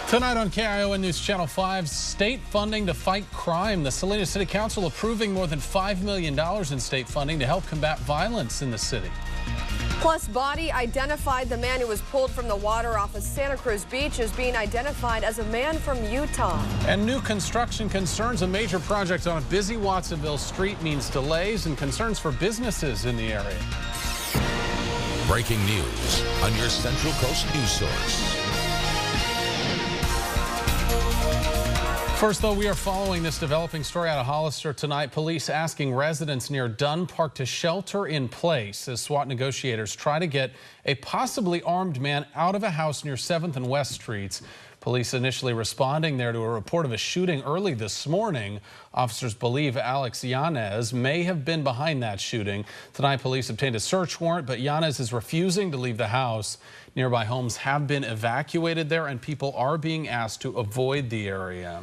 Tonight on KION News Channel 5, state funding to fight crime. The Salinas City Council approving more than $5 million in state funding to help combat violence in the city. Plus, body identified. The man who was pulled from the water off of Santa Cruz Beach is being identified as a man from Utah. And new construction concerns. A major project on a busy Watsonville street means delays and concerns for businesses in the area. Breaking news on your Central Coast news source. First, though, we are following this developing story out of Hollister tonight. Police asking residents near Dunn Park to shelter in place as SWAT negotiators try to get a possibly armed man out of a house near 7th and West Streets. Police initially responding there to a report of a shooting early this morning. Officers believe Alex Yanez may have been behind that shooting. Tonight, police obtained a search warrant, but Yanez is refusing to leave the house. Nearby homes have been evacuated there, and people are being asked to avoid the area.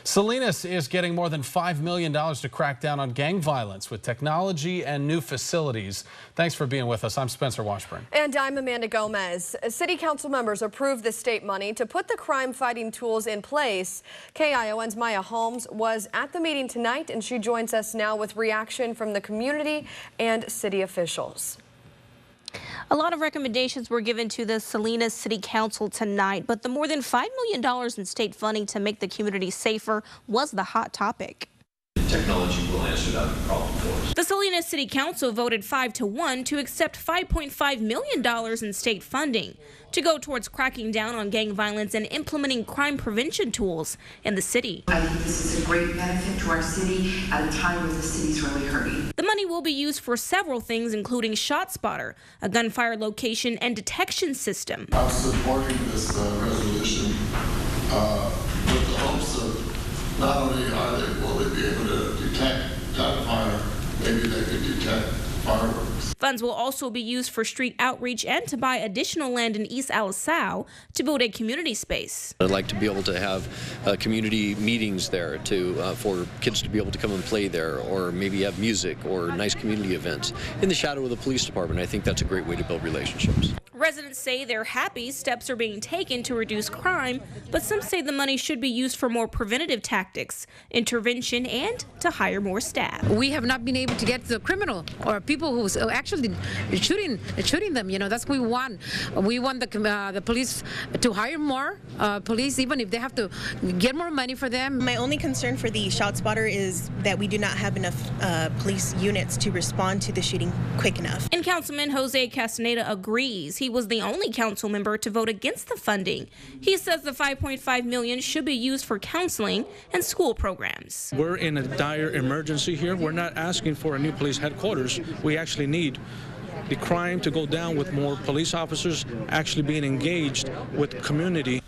Salinas is getting more than $5 million to crack down on gang violence with technology and new facilities. Thanks for being with us. I'm Spencer Washburn. And I'm Amanda Gomez. City Council members approved the state money to put the crime-fighting tools in place. KION's Maya Holmes was at the meeting tonight, and she joins us now with reaction from the community and city officials. A lot of recommendations were given to the Salinas City Council tonight, but the more than $5 million in state funding to make the community safer was the hot topic. Technology will answer that problem for us. The Salinas City Council voted 5-1 to accept $5.5 million in state funding to go towards cracking down on gang violence and implementing crime prevention tools in the city. I think this is a great benefit to our city at a time when the city's really hurting. The money will be used for several things, including ShotSpotter, a gunfire location and detection system. I'm supporting this resolution with the hopes of not only will they be able to detect gunfire, maybe they could detect fireworks. Funds will also be used for street outreach and to buy additional land in East Alisao to build a community space. I'd like to be able to have community meetings there for kids to be able to come and play there, or maybe have music or nice community events in the shadow of the police department. I think that's a great way to build relationships. Residents say they're happy steps are being taken to reduce crime, but some say the money should be used for more preventative tactics, intervention, and to hire more staff. We have not been able to get the criminal or people who's actually shooting them. You know, that's what we want. We want the police to hire more police, even if they have to get more money for them. My only concern for the ShotSpotter is that we do not have enough police units to respond to the shooting quick enough. And Councilman Jose Castaneda agrees. He was the only council member to vote against the funding. He says the $5.5 million should be used for counseling and school programs. We're in a dire emergency here. We're not asking for a new police headquarters. We actually need the crime to go down with more police officers actually being engaged with community.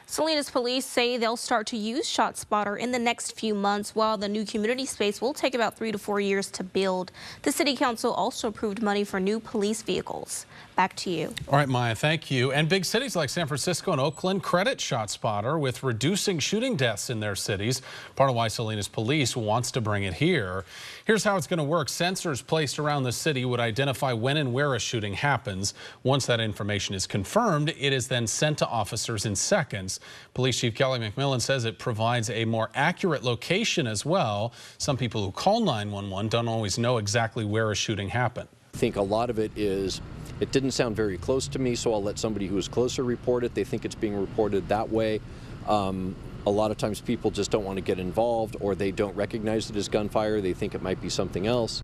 Salinas police say they'll start to use ShotSpotter in the next few months, while the new community space will take about 3 to 4 years to build. The City Council also approved money for new police vehicles. Back to you. All right, Maya, thank you. And big cities like San Francisco and Oakland credit ShotSpotter with reducing shooting deaths in their cities. Part of why Salinas police wants to bring it here. Here's how it's going to work. Sensors placed around the city would identify when and where a shooting happens. Once that information is confirmed, it is then sent to officers in seconds. Police Chief Kelly McMillan says it provides a more accurate location as well. Some people who call 911 don't always know exactly where a shooting happened. I think a lot of it is, it didn't sound very close to me, so I'll let somebody who is closer report it. They think it's being reported that way. A lot of times people just don't want to get involved, or they don't recognize it as gunfire. They think it might be something else.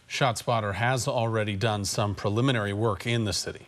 ShotSpotter has already done some preliminary work in the city.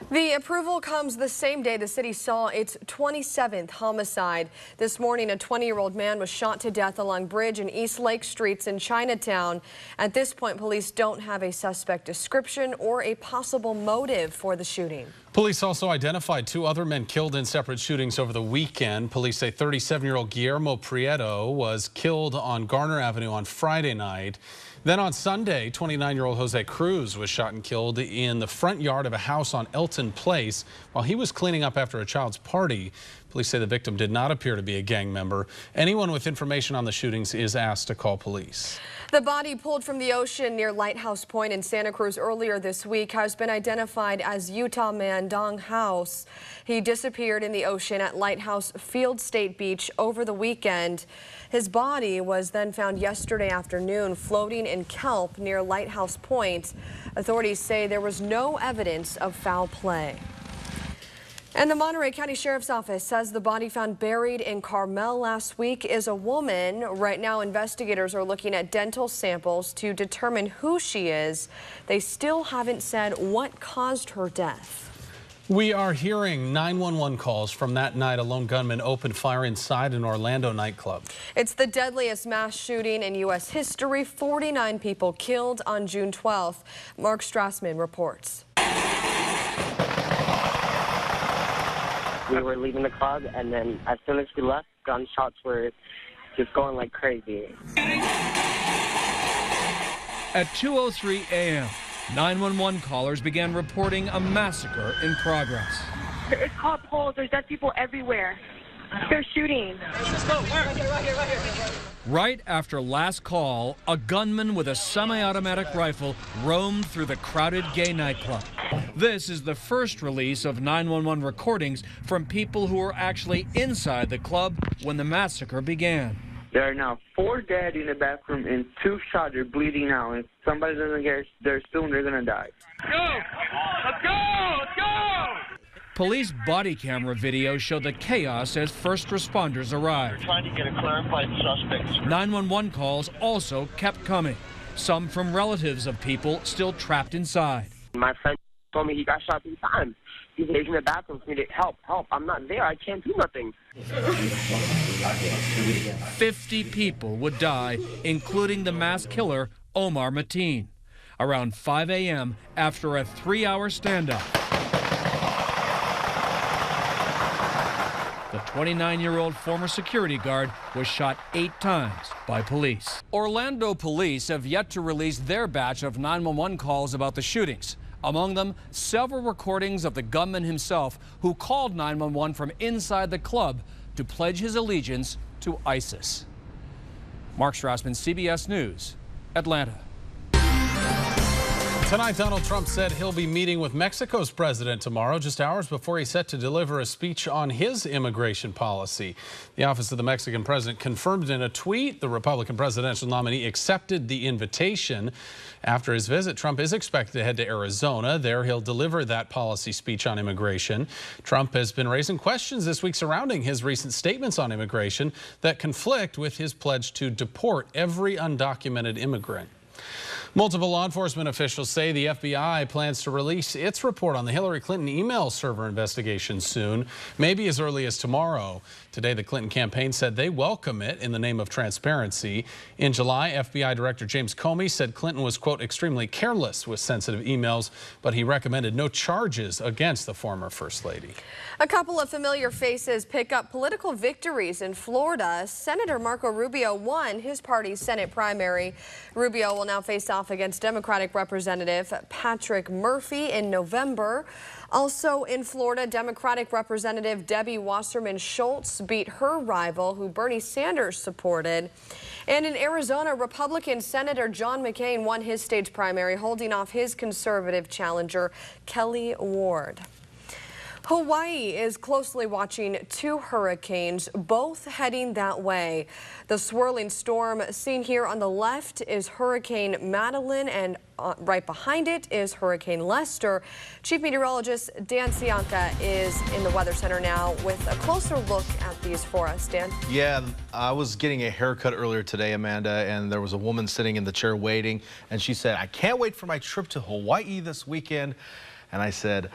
The approval comes the same day the city saw its 27th homicide. This morning, a 20-year-old man was shot to death along Bridge and East Lake Streets in Chinatown. At this point, police don't have a suspect description or a possible motive for the shooting. Police also identified 2 other men killed in separate shootings over the weekend. Police say 37-year-old Guillermo Prieto was killed on Garner Avenue on Friday night. Then on Sunday, 29-year-old Jose Cruz was shot and killed in the front yard of a house on Elton Place while he was cleaning up after a child's party. Police say the victim did not appear to be a gang member. Anyone with information on the shootings is asked to call police. The body pulled from the ocean near Lighthouse Point in Santa Cruz earlier this week has been identified as Utah man Dong House. He disappeared in the ocean at Lighthouse Field State Beach over the weekend. His body was then found yesterday afternoon floating in kelp near Lighthouse Point. Authorities say there was no evidence of foul play. And the Monterey County Sheriff's Office says the body found buried in Carmel last week is a woman. Right now, investigators are looking at dental samples to determine who she is. They still haven't said what caused her death. We are hearing 911 calls from that night a lone gunman opened fire inside an Orlando nightclub. It's the deadliest mass shooting in U.S. history. 49 people killed on June 12th. Mark Strassman reports. We were leaving the club, and then as soon as we left, gunshots were just going like crazy. At 2:03 a.m., 911 callers began reporting a massacre in progress. It's called polls. There's dead people everywhere. They're shooting. Right after last call, a gunman with a semi-automatic rifle roamed through the crowded gay nightclub. This is the first release of 911 recordings from people who were actually inside the club when the massacre began. There are now 4 dead in the bathroom and 2 shot are bleeding out. If somebody doesn't get there soon, they're going to die. Go! Let's go! Let's go! Police body camera video showed the chaos as first responders arrived. We're trying to get a clarified suspect. 911 calls also kept coming, some from relatives of people still trapped inside. My friend told me he got shot 3 times. He's in the bathroom for me to help. I'm not there. I can't do nothing. 50 people would die, including the mass killer, Omar Mateen, around 5 a.m. after a 3-hour standoff. The 29-year-old former security guard was shot 8 times by police. Orlando police have yet to release their batch of 911 calls about the shootings. Among them, several recordings of the gunman himself who called 911 from inside the club to pledge his allegiance to ISIS. Mark Strassman, CBS News, Atlanta. Tonight, Donald Trump said he'll be meeting with Mexico's president tomorrow, just hours before he's set to deliver a speech on his immigration policy. The office of the Mexican president confirmed in a tweet the Republican presidential nominee accepted the invitation. After his visit, Trump is expected to head to Arizona. There, he'll deliver that policy speech on immigration. Trump has been raising questions this week surrounding his recent statements on immigration that conflict with his pledge to deport every undocumented immigrant. Multiple law enforcement officials say the FBI plans to release its report on the Hillary Clinton email server investigation soon, maybe as early as tomorrow. Today, the Clinton campaign said they welcome it in the name of transparency. In July, FBI Director James Comey said Clinton was, quote, extremely careless with sensitive emails, but he recommended no charges against the former First Lady. A couple of familiar faces pick up political victories in Florida. Senator Marco Rubio won his party's Senate primary. Rubio will now face off against Democratic Representative Patrick Murphy in November. Also in Florida, Democratic Representative Debbie Wasserman Schultz beat her rival, who Bernie Sanders supported. And in Arizona, Republican Senator John McCain won his state's primary, holding off his conservative challenger, Kelly Ward. Hawaii is closely watching 2 hurricanes, both heading that way. The swirling storm seen here on the left is Hurricane Madeline, and right behind it is Hurricane Lester. Chief Meteorologist Dan Cianca is in the Weather Center now with a closer look at these for us. Dan? Yeah, I was getting a haircut earlier today, Amanda, and there was a woman sitting in the chair waiting, and she said, I can't wait for my trip to Hawaii this weekend. And I said,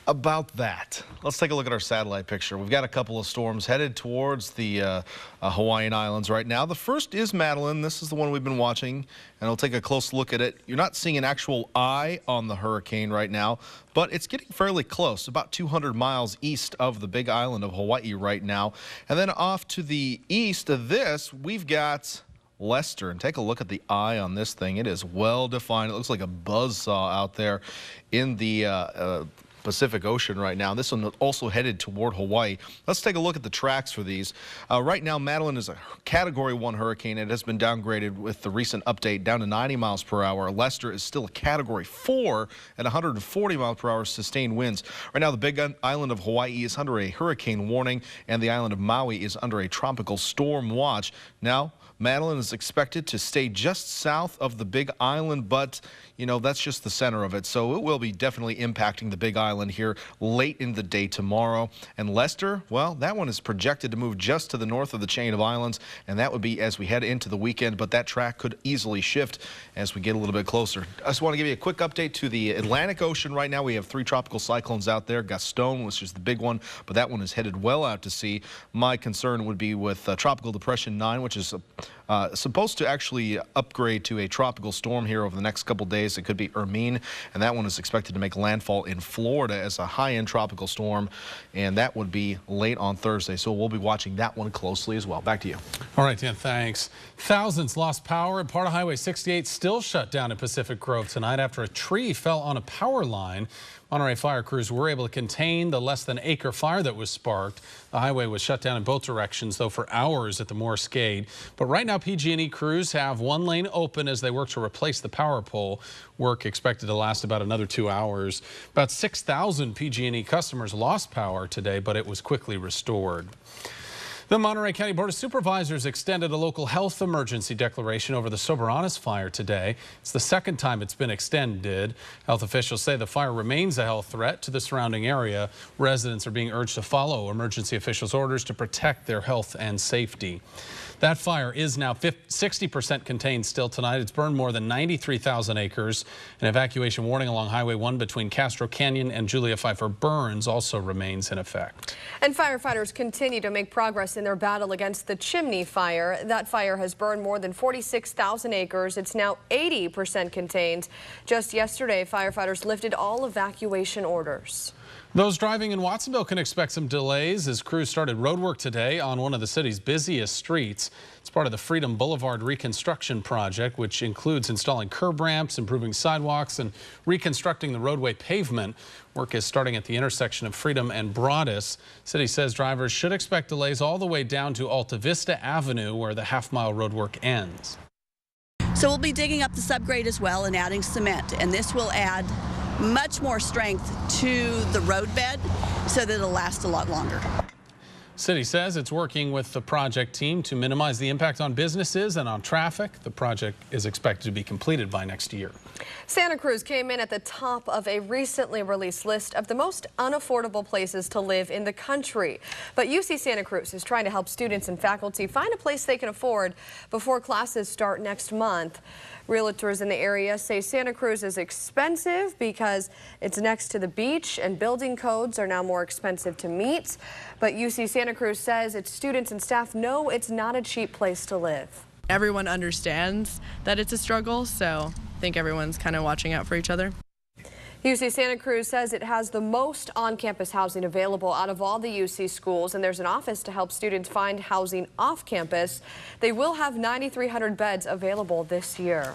about that, let's take a look at our satellite picture. We've got a couple of storms headed towards the Hawaiian Islands right now. The first is Madeline. This is the one we've been watching, and I'll take a close look at it. You're not seeing an actual eye on the hurricane right now, but it's getting fairly close, about 200 miles east of the big island of Hawaii right now. And then off to the east of this, we've got Lester, and take a look at the eye on this thing. It is well defined. It looks like a buzzsaw out there in the Pacific Ocean right now. This one also headed toward Hawaii. Let's take a look at the tracks for these. Right now, Madeline is a Category 1 hurricane. It has been downgraded with the recent update down to 90 miles per hour. Lester is still a Category 4 at 140 miles per hour sustained winds. Right now, the Big Island of Hawaii is under a hurricane warning, and the island of Maui is under a tropical storm watch. Now, Madeline is expected to stay just south of the Big Island, but, you know, that's just the center of it. So it will be definitely impacting the Big Island here late in the day tomorrow. And Lester, well, that one is projected to move just to the north of the chain of islands, and that would be as we head into the weekend, but that track could easily shift as we get a little bit closer. I just want to give you a quick update to the Atlantic Ocean. Right now, we have 3 tropical cyclones out there. Gaston, which is the big one, but that one is headed well out to sea. My concern would be with Tropical Depression 9, which is supposed to actually upgrade to a tropical storm here over the next couple days. It could be Hermine, and that one is expected to make landfall in Florida as a high-end tropical storm, and that would be late on Thursday. So we'll be watching that one closely as well. Back to you. All right, Dan, thanks. Thousands lost power, and part of Highway 68 still shut down in Pacific Grove tonight after a tree fell on a power line. Monterey fire crews were able to contain the less than acre fire that was sparked. The highway was shut down in both directions, though, for hours at the Morriscade. But right now, PG&E crews have one lane open as they work to replace the power pole. Work expected to last about another 2 hours. About 6,000 PG&E customers lost power today, but it was quickly restored. The Monterey County Board of Supervisors extended a local health emergency declaration over the Soberanes fire today. It's the second time it's been extended. Health officials say the fire remains a health threat to the surrounding area. Residents are being urged to follow emergency officials' orders to protect their health and safety. That fire is now 60% contained still tonight. It's burned more than 93,000 acres. An evacuation warning along Highway 1 between Castro Canyon and Julia Pfeiffer Burns also remains in effect. And firefighters continue to make progress in their battle against the chimney fire. That fire has burned more than 46,000 acres. It's now 80% contained. Just yesterday, firefighters lifted all evacuation orders. Those driving in Watsonville can expect some delays as crews started road work today on one of the city's busiest streets. It's part of the Freedom Boulevard reconstruction project, which includes installing curb ramps, improving sidewalks, and reconstructing the roadway pavement. Work is starting at the intersection of Freedom and Broadus. City says drivers should expect delays all the way down to Alta Vista Avenue, where the half-mile road work ends. So we'll be digging up the subgrade as well and adding cement, and this will add much more strength to the roadbed so that it'll last a lot longer. City says it's working with the project team to minimize the impact on businesses and on traffic. The project is expected to be completed by next year. Santa Cruz came in at the top of a recently released list of the most unaffordable places to live in the country. But UC Santa Cruz is trying to help students and faculty find a place they can afford before classes start next month. Realtors in the area say Santa Cruz is expensive because it's next to the beach and building codes are now more expensive to meet. But UC Santa Cruz says its students and staff know it's not a cheap place to live. Everyone understands that it's a struggle, so I think everyone's kind of watching out for each other. UC Santa Cruz says it has the most on-campus housing available out of all the UC schools, and there's an office to help students find housing off campus. They will have 9,300 beds available this year.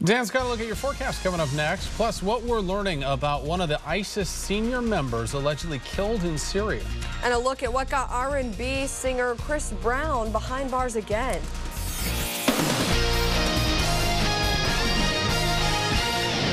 Dan's got a look at your forecast coming up next, plus what we're learning about one of the ISIS senior members allegedly killed in Syria. And a look at what got R&B singer Chris Brown behind bars again.